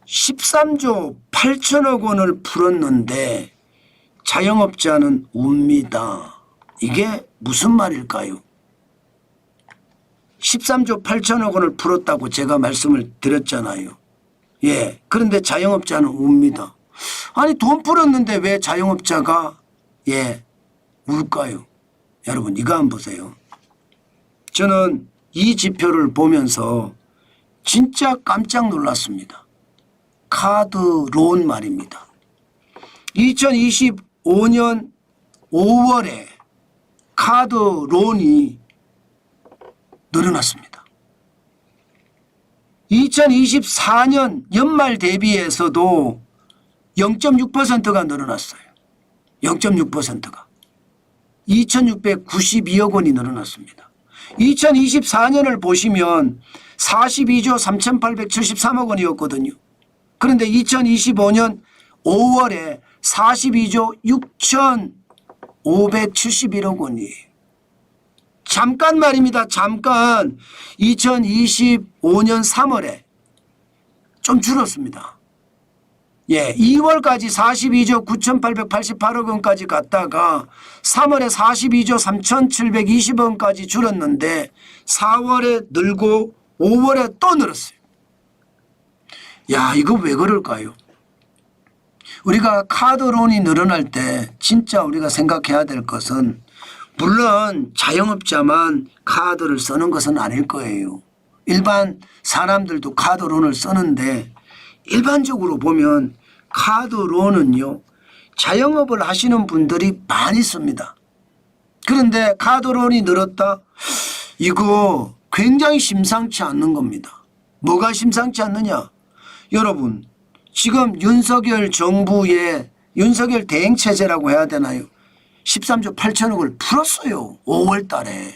13조 8천억 원을 풀었는데 자영업자는 웁니다. 이게 무슨 말일까요? 13조 8천억 원을 풀었다고 제가 말씀을 드렸잖아요. 예. 그런데 자영업자는 웁니다. 아니 돈 풀었는데 왜 자영업자가 울까요? 여러분 이거 한번 보세요. 저는 이 지표를 보면서 진짜 깜짝 놀랐습니다. 카드론 말입니다. 2025년 5월에 카드론이 늘어났습니다. 2024년 연말 대비해서도 0.6%가 늘어났어요. 0.6%가. 2,692억 원이 늘어났습니다. 2024년을 보시면 42조 3,873억 원이었거든요. 그런데 2025년 5월에 42조 6,571억 원이에요. 잠깐 말입니다. 잠깐 2025년 3월에 좀 줄었습니다. 2월까지 42조 9,888억 원까지 갔다가 3월에 42조 3,720억 원까지 줄었는데 4월에 늘고 5월에 또 늘었어요. 이거 왜 그럴까요? 우리가 카드론이 늘어날 때 진짜 우리가 생각해야 될 것은 물론 자영업자만 카드를 쓰는 것은 아닐 거예요. 일반 사람들도 카드론을 쓰는데 일반적으로 보면 카드론은요 자영업을 하시는 분들이 많이 씁니다. 그런데 카드론이 늘었다? 이거 굉장히 심상치 않는 겁니다. 뭐가 심상치 않느냐? 여러분 지금 윤석열 정부의 윤석열 대행체제라고 해야 되나요? 13조 8천억을 풀었어요. 5월 달에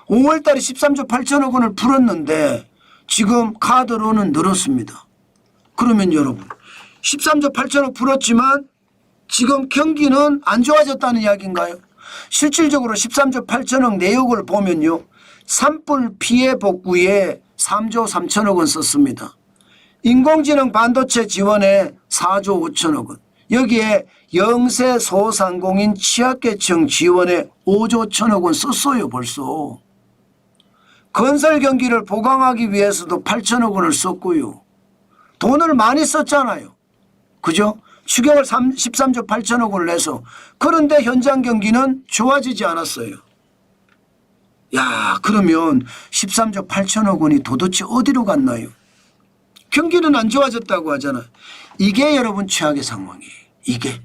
13조 8천억 원을 풀었는데 지금 카드론은 늘었습니다. 그러면 여러분 13조 8천억 풀었지만 지금 경기는 안 좋아졌다는 이야기인가요? 실질적으로 13조 8천억 내역을 보면요. 산불 피해 복구에 3조 3천억 원 썼습니다. 인공지능 반도체 지원에 4조 5천억 원. 여기에 영세 소상공인 취약계층 지원에 5조 1천억 원 썼어요. 벌써. 건설 경기를 보강하기 위해서도 8천억 원을 썼고요. 돈을 많이 썼잖아요. 그죠? 추경을 13조 8천억 원을 내서. 그런데 현장 경기는 좋아지지 않았어요. 그러면 13조 8천억 원이 도대체 어디로 갔나요? 경기는 안 좋아졌다고 하잖아요. 이게 여러분 최악의 상황이에요. 이게.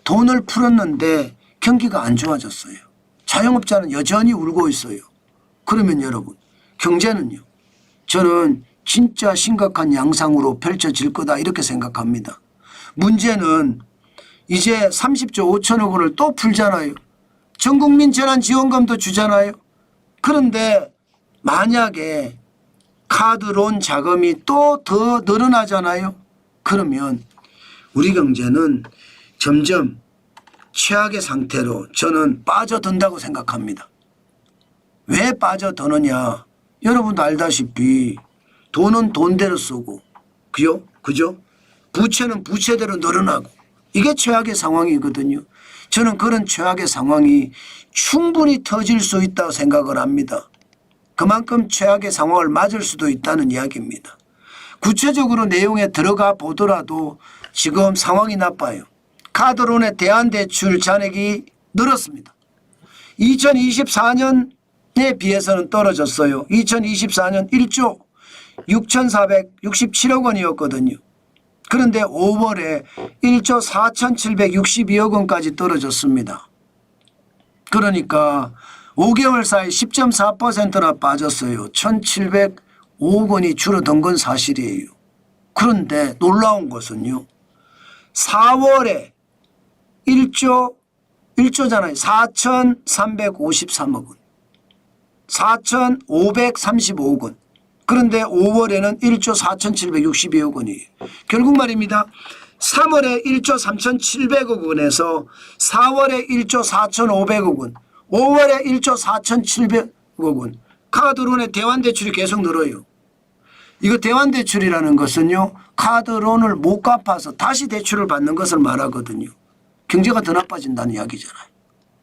돈을 풀었는데 경기가 안 좋아졌어요. 자영업자는 여전히 울고 있어요. 그러면 여러분 경제는요. 저는 진짜 심각한 양상으로 펼쳐질 거다 이렇게 생각합니다. 문제는 이제 30조 5천억 원을 또 풀잖아요. 전국민 재난지원금도 주잖아요. 그런데 만약에 카드론 자금이 또 더 늘어나잖아요. 그러면 우리 경제는 점점 최악의 상태로 저는 빠져든다고 생각합니다. 왜 빠져드느냐? 여러분도 알다시피 돈은 돈대로 쓰고 그죠? 부채는 부채대로 늘어나고 이게 최악의 상황이거든요. 저는 그런 최악의 상황이 충분히 터질 수 있다고 생각을 합니다. 그만큼 최악의 상황을 맞을 수도 있다는 이야기입니다. 구체적으로 내용에 들어가 보더라도 지금 상황이 나빠요. 카드론의 대안대출 잔액이 늘었습니다. 2024년에 비해서는 떨어졌어요. 2024년 1조 6,467억 원이었거든요. 그런데 5월에 1조 4,762억 원까지 떨어졌습니다. 그러니까 5개월 사이 10.4%나 빠졌어요. 1,705억 원이 줄어든 건 사실이에요. 그런데 놀라운 것은요. 4월에 1조잖아요. 4,353억 원. 4,535억 원. 그런데 5월에는 1조 4,762억 원이에요. 결국 말입니다. 3월에 1조 3,700억 원에서 4월에 1조 4,500억 원. 5월에 1조 4,700억 원. 카드론의 대환대출이 계속 늘어요. 이거 대환대출이라는 것은요, 카드론을 못 갚아서 다시 대출을 받는 것을 말하거든요. 경제가 더 나빠진다는 이야기잖아요.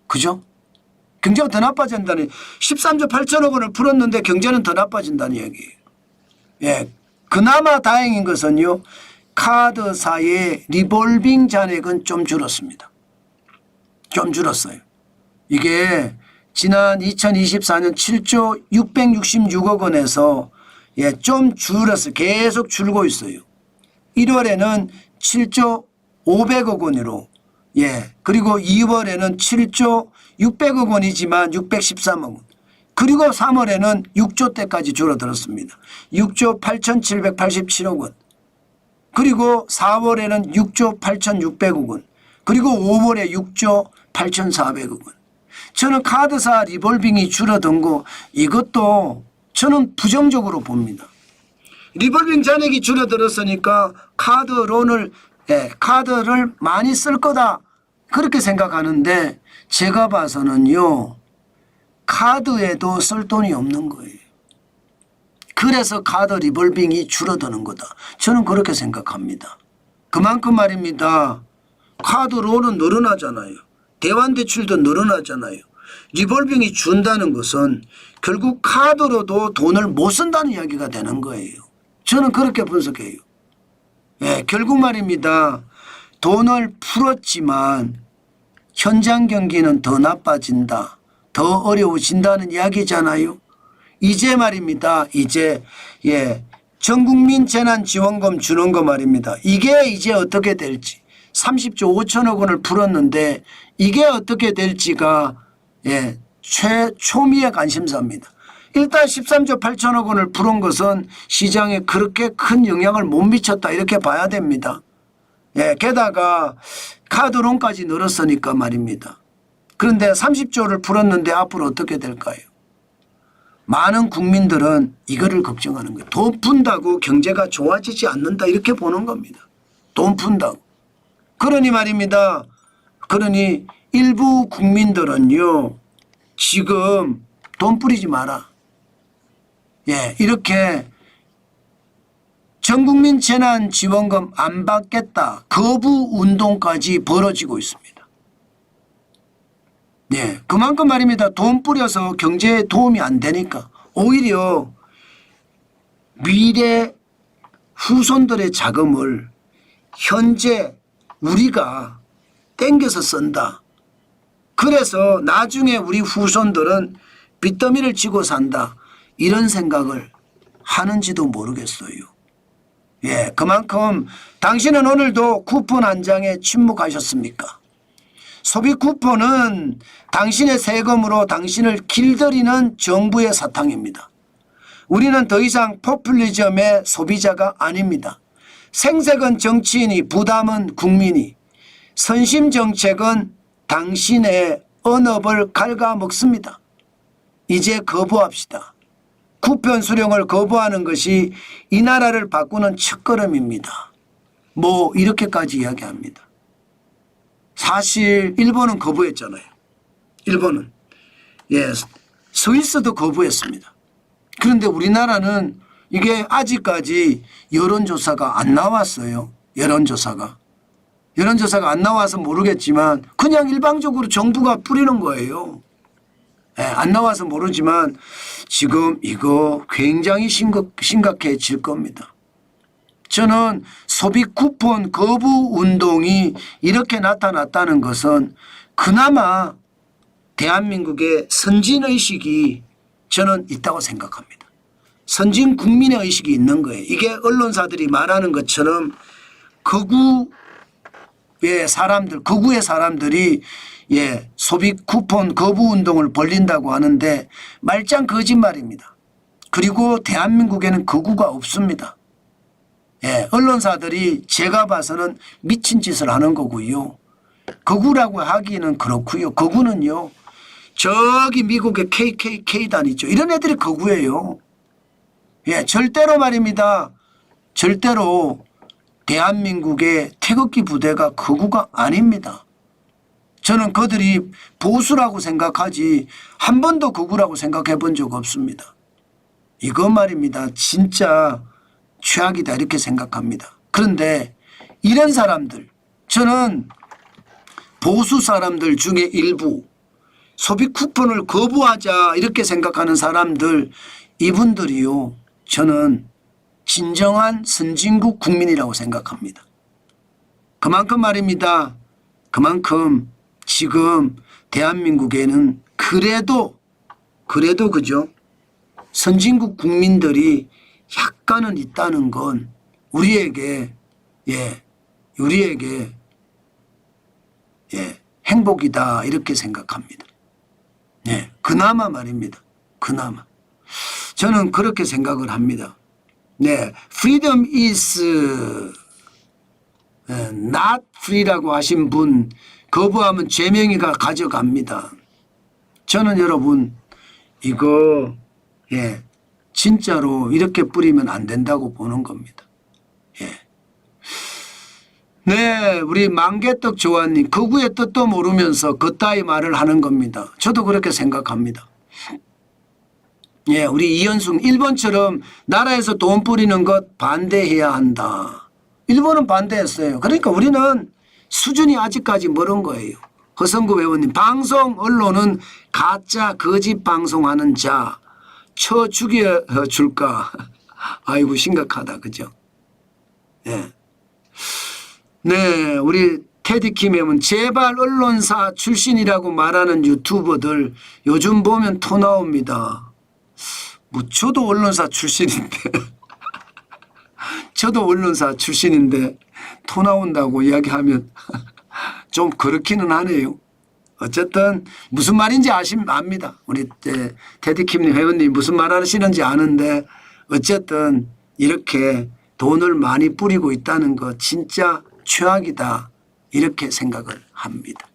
그죠? 경제가 더 나빠진다는, 13조 8천억 원을 풀었는데 경제는 더 나빠진다는 이야기예요. 예. 그나마 다행인 것은요, 카드사의 리볼빙 잔액은 좀 줄었습니다. 좀 줄었어요. 이게 지난 2024년 7조 666억 원에서 예, 좀 줄었어요. 계속 줄고 있어요. 1월에는 7조 500억 원으로 예, 그리고 2월에는 7조 600억 원이지만 613억 원. 그리고 3월에는 6조대까지 줄어들었습니다. 6조 8,787억 원. 그리고 4월에는 6조 8,600억 원. 그리고 5월에 6조 8,400억 원. 저는 카드사 리볼빙이 줄어든 거 이것도 저는 부정적으로 봅니다. 리볼빙 잔액이 줄어들었으니까 카드론을 카드를 많이 쓸 거다 그렇게 생각하는데 제가 봐서는요. 카드에도 쓸 돈이 없는 거예요. 그래서 카드 리볼빙이 줄어드는 거다. 저는 그렇게 생각합니다. 그만큼 말입니다. 카드론은 늘어나잖아요. 대환대출도 늘어나잖아요. 리볼빙이 준다는 것은 결국 카드로도 돈을 못 쓴다는 이야기가 되는 거예요. 저는 그렇게 분석해요. 예, 결국 말입니다. 돈을 풀었지만 현장 경기는 더 나빠진다. 더 어려워진다는 이야기잖아요. 이제 말입니다. 이제 예, 전국민 재난지원금 주는 거 말입니다. 이게 이제 어떻게 될지 30조 5천억 원을 풀었는데 이게 어떻게 될지가 예, 초미의 관심사입니다. 일단 13조 8천억 원을 풀은 것은 시장에 그렇게 큰 영향을 못 미쳤다 이렇게 봐야 됩니다. 예, 게다가 카드론까지 늘었으니까 말입니다. 그런데 30조를 풀었는데 앞으로 어떻게 될까요? 많은 국민들은 이거를 걱정하는 거예요. 돈 푼다고 경제가 좋아지지 않는다 이렇게 보는 겁니다. 돈 푼다고. 그러니 말입니다. 그러니 일부 국민들은요. 지금 돈 뿌리지 마라. 예, 이렇게 전국민 재난지원금 안 받겠다. 거부 운동까지 벌어지고 있습니다. 예, 그만큼 말입니다. 돈 뿌려서 경제에 도움이 안 되니까 오히려 미래 후손들의 자금을 현재 우리가 땡겨서 쓴다. 그래서 나중에 우리 후손들은 빚더미를 지고 산다. 이런 생각을 하는지도 모르겠어요. 예, 그만큼 당신은 오늘도 쿠폰 한 장에 침묵하셨습니까? 소비 쿠폰은 당신의 세금으로 당신을 길들이는 정부의 사탕입니다. 우리는 더 이상 포퓰리즘의 소비자가 아닙니다. 생색은 정치인이, 부담은 국민이, 선심 정책은 당신의 언업을 갉아먹습니다. 이제 거부합시다. 쿠폰 수령을 거부하는 것이 이 나라를 바꾸는 첫걸음입니다. 뭐 이렇게까지 이야기합니다. 사실 일본은 거부했잖아요. 일본은. 예, 스위스도 거부했습니다. 그런데 우리나라는 이게 아직까지 여론조사가 안 나왔어요. 여론조사가 안 나와서 모르겠지만 그냥 일방적으로 정부가 뿌리는 거예요. 예, 안 나와서 모르지만 지금 이거 굉장히 심각해질 겁니다. 저는 소비 쿠폰 거부 운동이 이렇게 나타났다는 것은 그나마 대한민국의 선진의식이 저는 있다고 생각합니다. 선진 국민의 의식이 있는 거예요. 이게 언론사들이 말하는 것처럼 거구의 사람들이 예, 소비 쿠폰 거부 운동을 벌린다고 하는데 말짱 거짓말입니다. 그리고 대한민국에는 거구가 없습니다. 예, 언론사들이 제가 봐서는 미친 짓을 하는 거고요. 거구라고 하기는 그렇고요. 거구는요. 저기 미국의 KKK단 있죠. 이런 애들이 거구예요. 예, 절대로 말입니다. 절대로 대한민국의 태극기 부대가 거구가 아닙니다. 저는 그들이 보수라고 생각하지 한 번도 거구라고 생각해 본 적 없습니다. 이거 말입니다. 진짜 최악이다 이렇게 생각합니다. 그런데 이런 사람들, 저는 보수 사람들 중에 일부 소비 쿠폰을 거부하자 이렇게 생각하는 사람들, 이분들이요, 저는 진정한 선진국 국민이라고 생각합니다. 그만큼 말입니다. 그만큼 지금 대한민국에는 그래도 그죠? 선진국 국민들이 약간은 있다는 건 우리에게 행복이다 이렇게 생각합니다. 그나마 말입니다. 그나마. 저는 그렇게 생각을 합니다. freedom is not free라고 하신 분 거부하면 죄명이가 가져갑니다. 저는 여러분 이거 진짜로 이렇게 뿌리면 안 된다고 보는 겁니다. 우리 만개떡 조아님, 거구의 뜻도 모르면서 그따위 말을 하는 겁니다. 저도 그렇게 생각합니다. 우리 이현숙, 일본처럼 나라에서 돈 뿌리는 것 반대해야 한다. 일본은 반대했어요. 그러니까 우리는 수준이 아직까지 멀은 거예요. 허성구 회원님, 방송 언론은 가짜 거짓 방송하는 자 쳐 죽여줄까. 아이고 심각하다. 그죠? 우리 테디킴 회원, 제발 언론사 출신이라고 말하는 유튜버들 요즘 보면 토 나옵니다. 저도 언론사 출신인데 저도 언론사 출신인데 토 나온다고 이야기하면 좀 그렇기는 하네요. 어쨌든 무슨 말인지 압니다. 우리 테디킴 회원님 무슨 말 하시는지 아는데 어쨌든 이렇게 돈을 많이 뿌리고 있다는 거 진짜 최악이다 이렇게 생각을 합니다.